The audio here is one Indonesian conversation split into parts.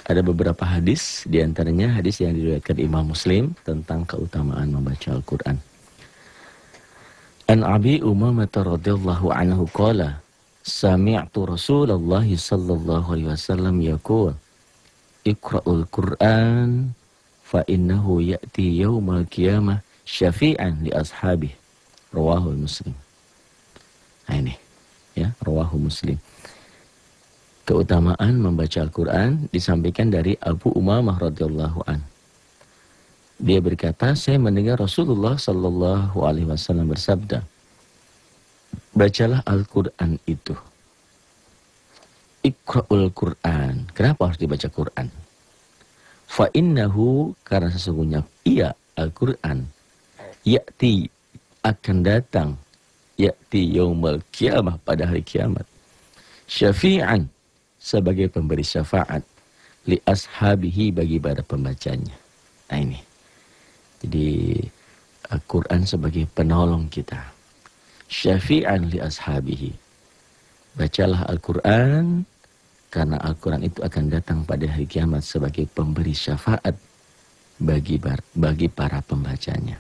Ada beberapa hadis, diantaranya hadis yang diriwayatkan Imam Muslim tentang keutamaan membaca Al-Quran. An Abi Umamah radhiyallahu anhu qala, sami'tu Rasulullah sallallahu alaihi wasallam yaqul, Iqra'ul Qur'an fa innahu ya'ti yaumal qiyamah syafi'an li ashabih. Rawahu Muslim. Nah ini, ya, rawahu Muslim. Keutamaan membaca Al-Quran disampaikan dari Abu Umamah radhiyallahu an. Dia berkata, saya mendengar Rasulullah sallallahu alaihi wasallam bersabda, bacalah Al-Quran itu. Iqra'ul Quran. Kenapa harus dibaca Quran? Fa innahu, karena sesungguhnya ia Al-Quran, ya'ti, akan datang, ya'ti yaumal qiyamah, pada hari kiamat, syafi'an, sebagai pemberi syafaat, li ashabihi, bagi para pembacanya. Nah ini, jadi Al-Quran sebagai penolong kita, syafi'an li ashabihi. Bacalah Al-Quran, karena Al-Quran itu akan datang pada hari kiamat sebagai pemberi syafaat bagi para pembacanya.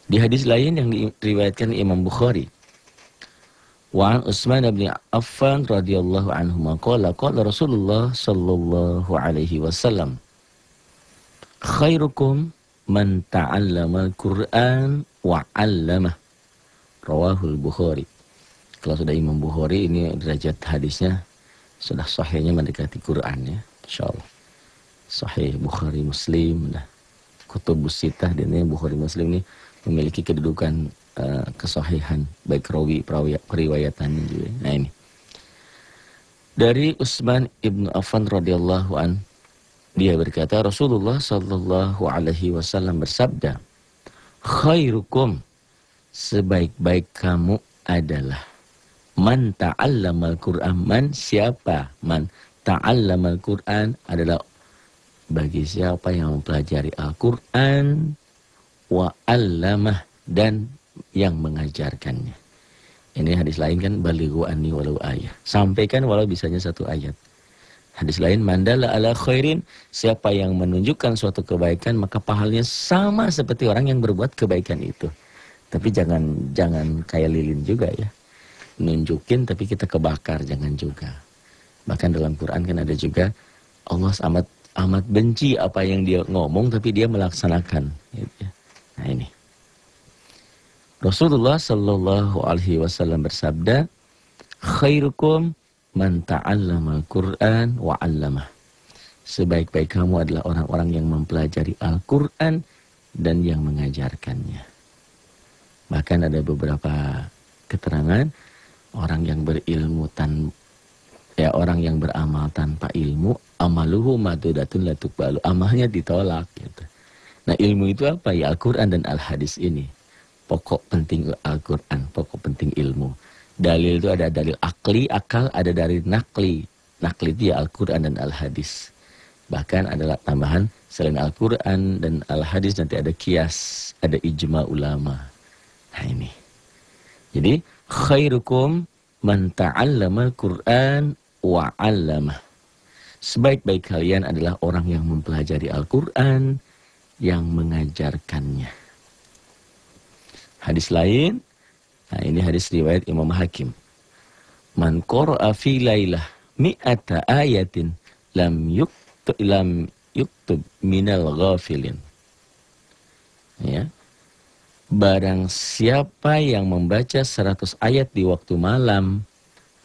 Di hadis lain yang diriwayatkan Imam Bukhari, wa an Utsman bin Affan radhiyallahu anhu qala qala Rasulullah sallallahu alaihi wasallam, khairukum man ta'allama al-Qur'an wa 'allamah. Rawahul Bukhari. Kalau sudah Imam Bukhari, ini derajat hadisnya sudah sahihnya mendekati Quran, ya, insyaallah. Sahih Bukhari Muslim, nah, kutubus sittah, dan Bukhari Muslim ini memiliki kedudukan kesahihan, baik rawi periwayatannya juga. Nah ini, dari Utsman ibn Affan radhiyallahu an, dia berkata, Rasulullah sallallahu alaihi wasallam bersabda, khairukum, sebaik-baik kamu adalah man ta'allamal Qur'an. Man, siapa? Man ta'allamal Qur'an adalah bagi siapa yang mempelajari Al-Quran, wa 'allamah, dan yang mengajarkannya. Ini hadis lain kan, balighu anni walau ayah, sampaikan walau bisanya satu ayat. Hadis lain, mandala ala khairin, siapa yang menunjukkan suatu kebaikan, maka pahalanya sama seperti orang yang berbuat kebaikan itu. Tapi jangan kayak lilin juga, ya, nunjukin tapi kita kebakar, jangan juga. Bahkan dalam Quran kan ada juga, Allah amat benci apa yang dia ngomong tapi dia melaksanakan, gitu ya. Nah ini, Rasulullah sallallahu alaihi wasallam bersabda, khairukum man ta'allama al-Qur'an wa 'allamah. Sebaik-baik kamu adalah orang-orang yang mempelajari Al-Qur'an dan yang mengajarkannya. Bahkan ada beberapa keterangan, orang yang berilmu orang yang beramal tanpa ilmu, amaluhu madudatun la tuqbalu, amalnya ditolak, gitu. Nah ilmu itu apa? Ya Al-Quran dan Al-Hadis ini. Pokok penting Al-Quran, pokok penting ilmu. Dalil itu ada dalil akli, akal, ada dalil nakli. Nakli itu ya Al-Quran dan Al-Hadis. Bahkan adalah tambahan, selain Al-Quran dan Al-Hadis nanti ada kias, ada ijma ulama. Nah ini, jadi khairukum man ta'allama al-Qur'an wa 'allamah. Sebaik-baik kalian adalah orang yang mempelajari Al-Qur'an, yang mengajarkannya. Hadis lain, nah ini hadis riwayat Imam Hakim. Man qara'a fi lailah mi'ata ayatin lam yuktub minal ghafilin. Ya. Barang siapa yang membaca 100 ayat di waktu malam,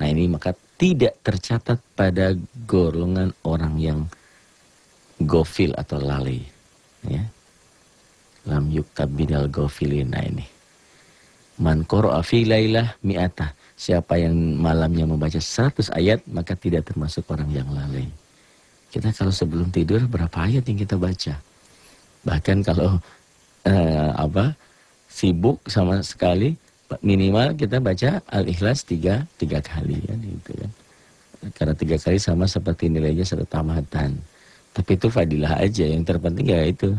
nah ini maka tidak tercatat pada golongan orang yang gofil atau lalai, ya. Lam yuktab minal ghafilin. Nah ini, man qara'a fi lailah mi'atah, siapa yang malamnya membaca 100 ayat maka tidak termasuk orang yang lalai. Kita kalau sebelum tidur berapa ayat yang kita baca? Bahkan kalau sibuk sama sekali, minimal kita baca Al-Ikhlas 3 kali, kan, gitu kan. Karena 3 kali sama seperti nilainya 1 tamatan. Tapi itu fadilah aja, yang terpenting ya itu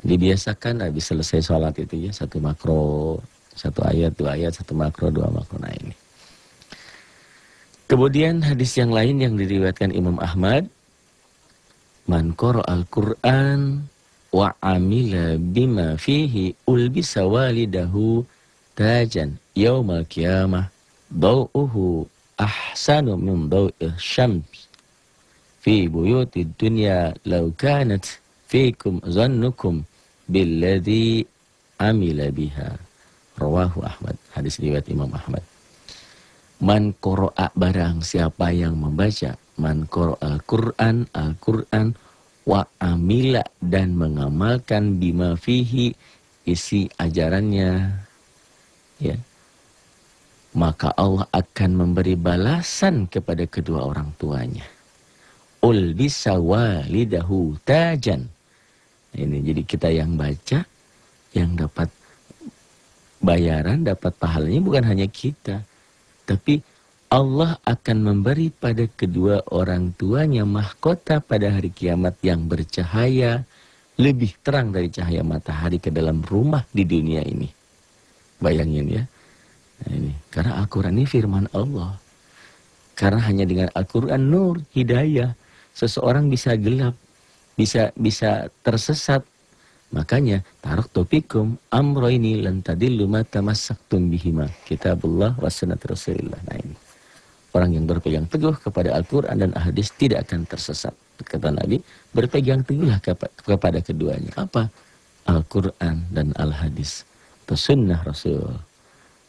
dibiasakan habis selesai sholat itu, ya, 1 makro, 1 ayat, 2 ayat, 1 makro, 2 makro. Nah ini. Kemudian hadis yang lain yang diriwayatkan Imam Ahmad, man qara'al Qur'an wa amila bima fihi ulbisa walidahu tajan yaumal qiyamah daw'uhu ahsanu min daw'il syams fi buyutid dunya law kanat fikum zannukum billadhi amila biha. Rawahu Ahmad. Hadis riwayat Imam Ahmad. Man qara'a, barang siapa yang membaca, man qara'a Al-Qur'an, Al-Qur'an, wa amila, dan mengamalkan bima fihi, isi ajarannya, ya, maka Allah akan memberi balasan kepada kedua orang tuanya. Ulbisa walidahu tajan. Ini jadi kita yang baca, yang dapat bayaran, dapat pahalanya bukan hanya kita, tapi Allah akan memberi pada kedua orang tuanya mahkota pada hari kiamat yang bercahaya lebih terang dari cahaya matahari ke dalam rumah di dunia ini. Bayangin ya. Nah ini, karena Al-Quran ini firman Allah. Karena hanya dengan Al-Quran nur, hidayah. Seseorang bisa gelap, bisa tersesat. Makanya taraktu fikum amroini lan tadillu ma tamassaktum bihima, kitabullah wa sunnat Rasulillah. Nah ini, orang yang berpegang teguh kepada Al-Quran dan hadis tidak akan tersesat. Kata Nabi, berpegang teguhlah kepada keduanya. Apa? Al-Quran dan Al-Hadis, atau sunnah Rasul.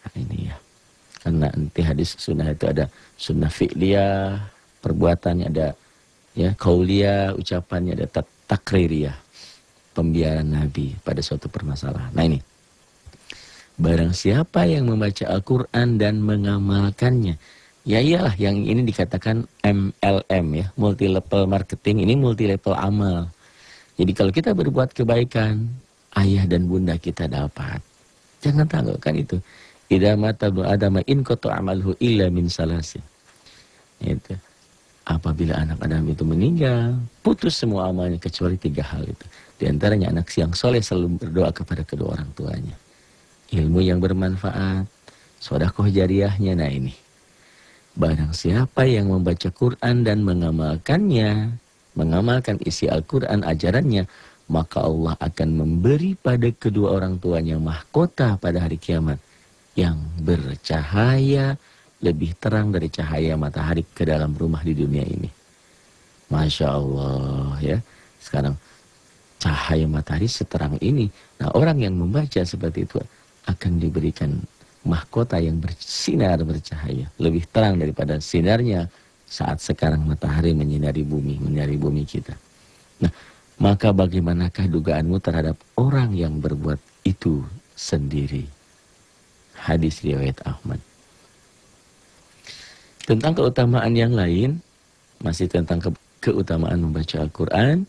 Nah ini ya, karena nanti hadis sunnah itu ada sunnah fi'liyah, perbuatannya, ada ya qauliyah, ucapannya, ada takririyah, pembiaran Nabi pada suatu permasalahan. Nah ini, barang siapa yang membaca Al-Quran dan mengamalkannya, ya iyalah yang ini dikatakan MLM ya, multi level marketing, ini multi level amal. Jadi kalau kita berbuat kebaikan, ayah dan bunda kita dapat. Jangan tanggalkan itu. Idza mata ibnu adama in qata amaluhu illa min salasi. Itu. Apabila anak Adam itu meninggal, putus semua amalnya kecuali 3 hal itu. Di antaranya anak yang soleh selalu berdoa kepada kedua orang tuanya. Ilmu yang bermanfaat, sedekah jariyahnya. Nah ini, barang siapa yang membaca Quran dan mengamalkannya, mengamalkan isi Al-Quran ajarannya, maka Allah akan memberi pada kedua orang tuanya mahkota pada hari kiamat yang bercahaya lebih terang dari cahaya matahari ke dalam rumah di dunia ini. Masya Allah ya. Sekarang cahaya matahari seterang ini. Nah orang yang membaca seperti itu akan diberikan mahkota yang bersinar bercahaya. Lebih terang daripada sinarnya saat sekarang matahari menyinari bumi kita. Nah maka bagaimanakah dugaanmu terhadap orang yang berbuat itu sendiri? Hadis riwayat Ahmad. Tentang keutamaan yang lain, masih tentang keutamaan membaca Al-Quran.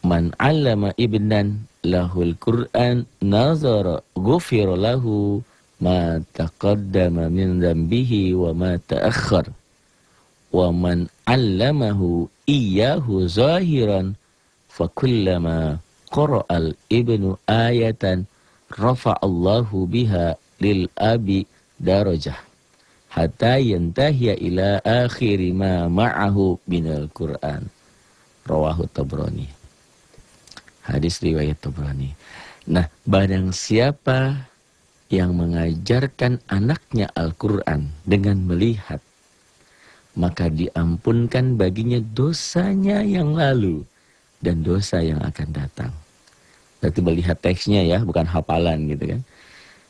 Man 'allama ibnan lahul Qur'an nazara ghufira lahu ma taqaddama min dhanbihi wa ma ta'akhkhar. Wa man 'allamahu iyyahu zahiran fa kullama qara'al ibnu ayatan rafa'allahu biha lil abi darajah hatta yantahiya ila akhiri ma ma'ahu minal Qur'an. Rawahu Tabrani. Hadis riwayat Tabrani. Nah, barang siapa yang mengajarkan anaknya Al-Quran dengan melihat, maka diampunkan baginya dosanya yang lalu dan dosa yang akan datang. Berarti melihat teksnya ya, bukan hafalan gitu kan.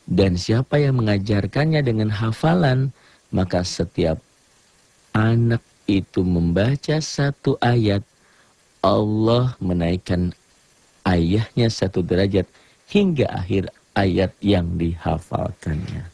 Dan siapa yang mengajarkannya dengan hafalan, maka setiap anak itu membaca satu ayat, Allah menaikkan ayahnya 1 derajat hingga akhir ayat yang dihafalkannya.